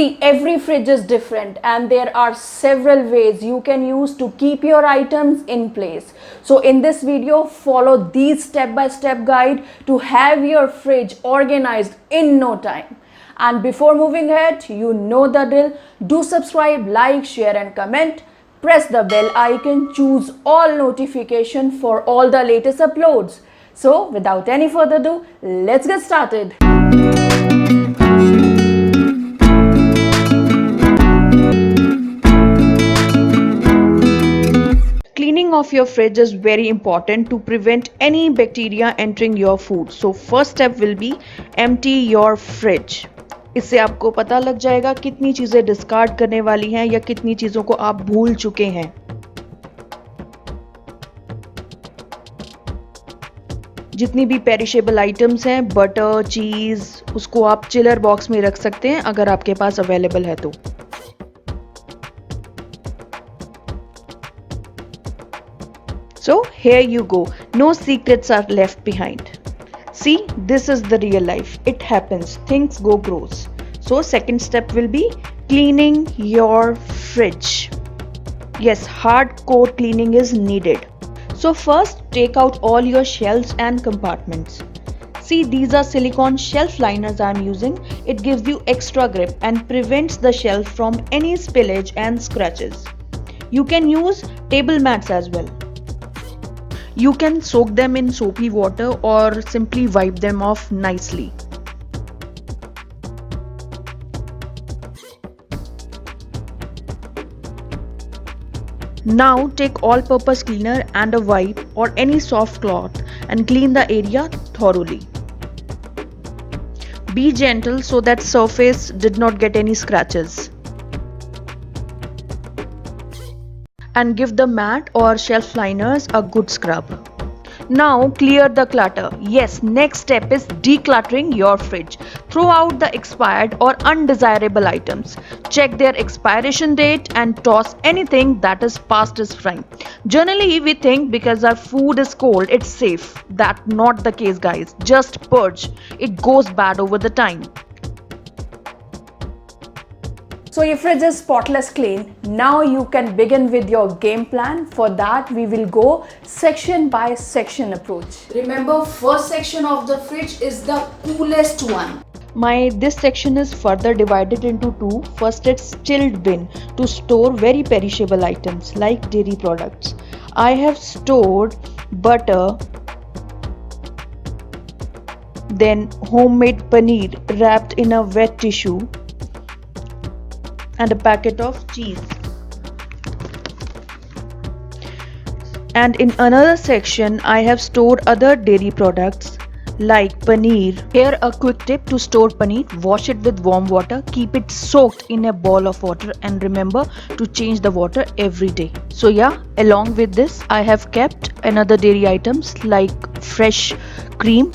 See, every fridge is different and there are several ways you can use to keep your items in place. So in this video, follow these step-by-step guide to have your fridge organized in no time. And before moving ahead, you know the drill. Do subscribe, like, share and comment. Press the bell icon, choose all notification for all the latest uploads. So without any further ado, let's get started. Cleaning of your fridge is very important to prevent any bacteria entering your food. So first step will be empty your fridge. इससे आपको पता लग जाएगा कितनी चीजें discard करने वाली हैं या कितनी चीजों को आप भूल चुके हैं। जितनी भी पेरिशेबल आइटम्स हैं, बटर, चीज, उसको आप चिलर बॉक्स में रख सकते हैं अगर आपके पास अवेलेबल है तो। So here you go, no secrets are left behind. See, this is the real life. It happens, things go gross. So second step will be cleaning your fridge. Yes, hardcore cleaning is needed. So first, take out all your shelves and compartments. See, these are silicone shelf liners I am using. It gives you extra grip and prevents the shelf from any spillage and scratches. You can use table mats as well. You can soak them in soapy water or simply wipe them off nicely. Now take all-purpose cleaner and a wipe or any soft cloth and clean the area thoroughly. Be gentle so that surface did not get any scratches. And give the mat or shelf liners a good scrub. Now clear the clutter. Yes, next step is decluttering your fridge. Throw out the expired or undesirable items. Check their expiration date and toss anything that is past its prime. Generally, we think because our food is cold, it's safe. That's not the case, guys. Just purge. It goes bad over the time. So your fridge is spotless clean. Now you can begin with your game plan. For that we will go section by section approach. Remember, first section of the fridge is the coolest one. This section is further divided into two. First, it's chilled bin to store very perishable items like dairy products. I have stored butter, then homemade paneer wrapped in a wet tissue, and a packet of cheese. And in another section, I have stored other dairy products like paneer. Here a quick tip to store paneer: wash it with warm water, keep it soaked in a bowl of water, and remember to change the water every day. So yeah, along with this, I have kept another dairy items like fresh cream,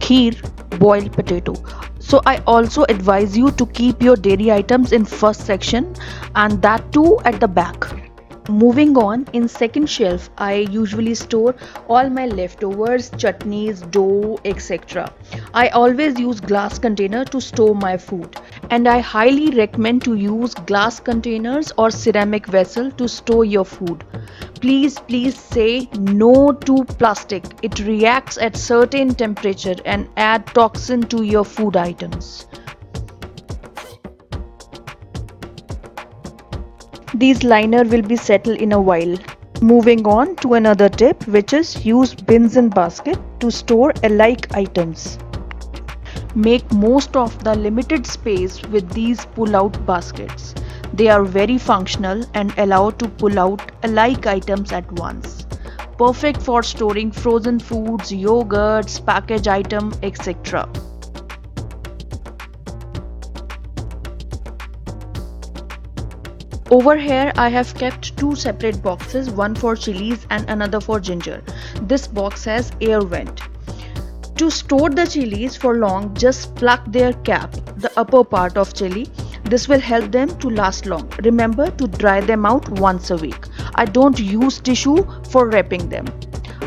kheer, boiled potato. So I also advise you to keep your dairy items in first section and that too at the back. Moving on, in second shelf, I usually store all my leftovers, chutneys, dough, etc. I always use glass container to store my food, and I highly recommend to use glass containers or ceramic vessel to store your food. Please say no to plastic. It reacts at certain temperature and add toxin to your food items. These liner will be settled in a while. Moving on to another tip, which is use bins and basket to store alike items. Make most of the limited space with these pull-out baskets. They are very functional and allow to pull out alike items at once. Perfect for storing frozen foods, yogurts, packaged item, etc. Over here I have kept two separate boxes, one for chilies and another for ginger. This box has air vent. To store the chilies for long, just pluck their cap, the upper part of chili. This will help them to last long. Remember to dry them out once a week. I don't use tissue for wrapping them.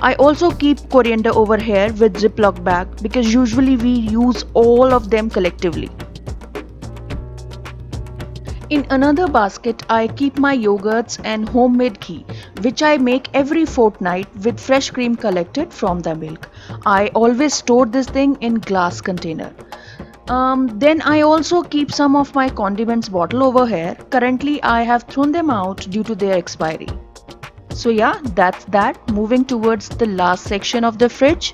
I also keep coriander over here with Ziploc bag because usually we use all of them collectively. In another basket, I keep my yogurts and homemade ghee, which I make every fortnight with fresh cream collected from the milk. I always store this thing in glass container. Then I also keep some of my condiments bottle over here. Currently, I have thrown them out due to their expiry. So yeah, that's that. Moving towards the last section of the fridge,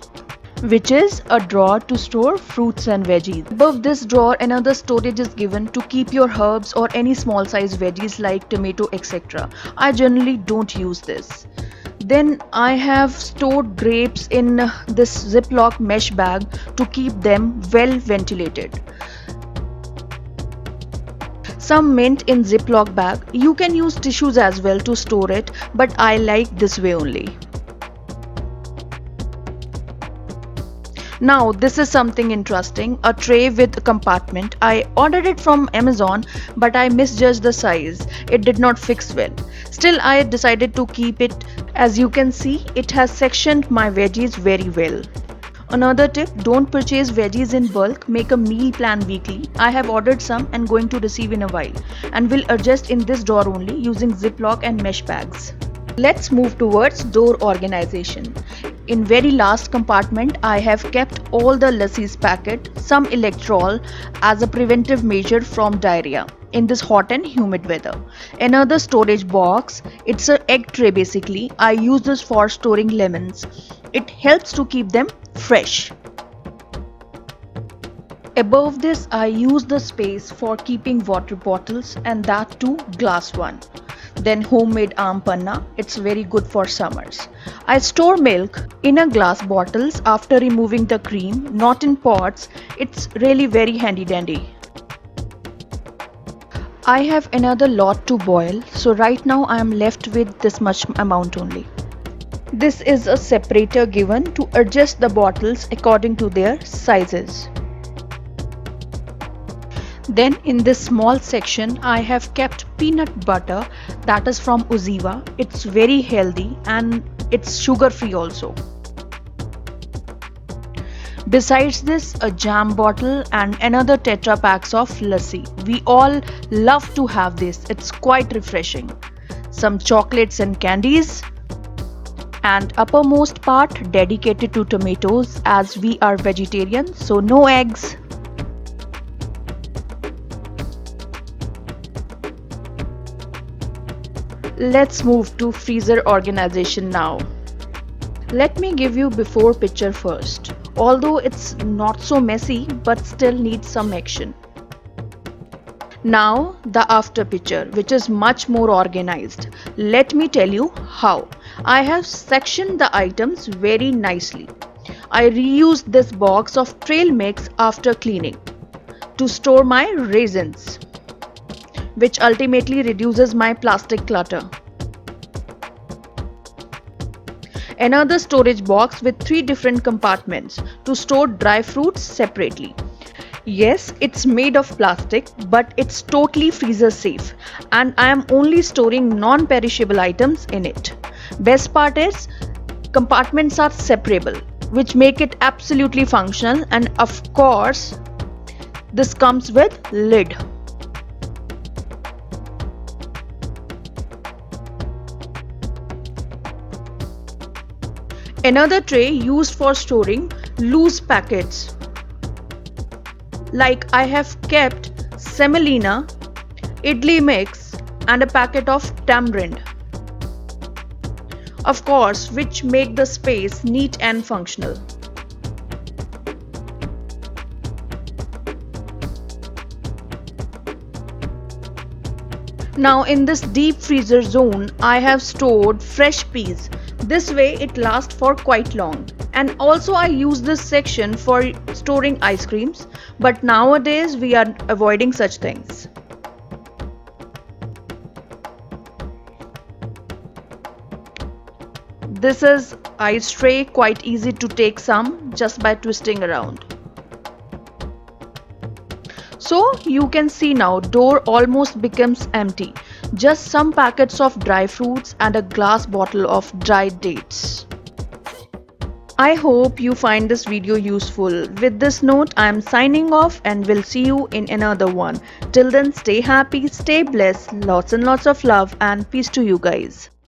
which is a drawer to store fruits and veggies. Above this drawer, another storage is given to keep your herbs or any small size veggies like tomato, etc. I generally don't use this. Then I have stored grapes in this Ziploc mesh bag to keep them well ventilated. Some mint in Ziploc bag. You can use tissues as well to store it, but I like this way only. Now this is something interesting, a tray with a compartment. I ordered it from Amazon but I misjudged the size. It did not fix well. Still I decided to keep it. As you can see, it has sectioned my veggies very well. Another tip, don't purchase veggies in bulk, make a meal plan weekly. I have ordered some and going to receive in a while and will adjust in this drawer only using Ziploc and mesh bags. Let's move towards door organization. In very last compartment, I have kept all the lassies packet, some electrol as a preventive measure from diarrhea in this hot and humid weather. Another storage box, it's an egg tray basically. I use this for storing lemons. It helps to keep them fresh. Above this, I use the space for keeping water bottles and that too glass one. Then homemade aam panna, it's very good for summers. I store milk in a glass bottles after removing the cream, not in pots. It's really very handy dandy. I have another lot to boil, so right now I am left with this much amount only. This is a separator given to adjust the bottles according to their sizes. Then in this small section I have kept peanut butter that is from Uziva. It's very healthy and it's sugar free also. Besides this, a jam bottle and another tetra packs of lassi. We all love to have this. It's quite refreshing. Some chocolates and candies. And uppermost part dedicated to tomatoes as we are vegetarian, so no eggs. Let's move to freezer organization now. Let me give you before picture first. Although it's not so messy but still needs some action. Now the after picture, which is much more organized. Let me tell you how. I have sectioned the items very nicely. I reused this box of trail mix after cleaning to store my raisins, which ultimately reduces my plastic clutter. Another storage box with 3 different compartments to store dry fruits separately. Yes, it's made of plastic, but it's totally freezer safe and I am only storing non-perishable items in it. Best part is, compartments are separable, which make it absolutely functional, and of course, this comes with lid. Another tray used for storing loose packets. Like I have kept semolina, idli mix and a packet of tamarind. Of course, which make the space neat and functional. Now in this deep freezer zone, I have stored fresh peas. This way it lasts for quite long. And also I use this section for storing ice creams, but nowadays we are avoiding such things. This is ice tray, quite easy to take some just by twisting around. So you can see now door almost becomes empty. Just some packets of dry fruits and a glass bottle of dried dates. I hope you find this video useful. With this note, I am signing off and will see you in another one. Till then, stay happy, stay blessed, lots and lots of love and peace to you guys.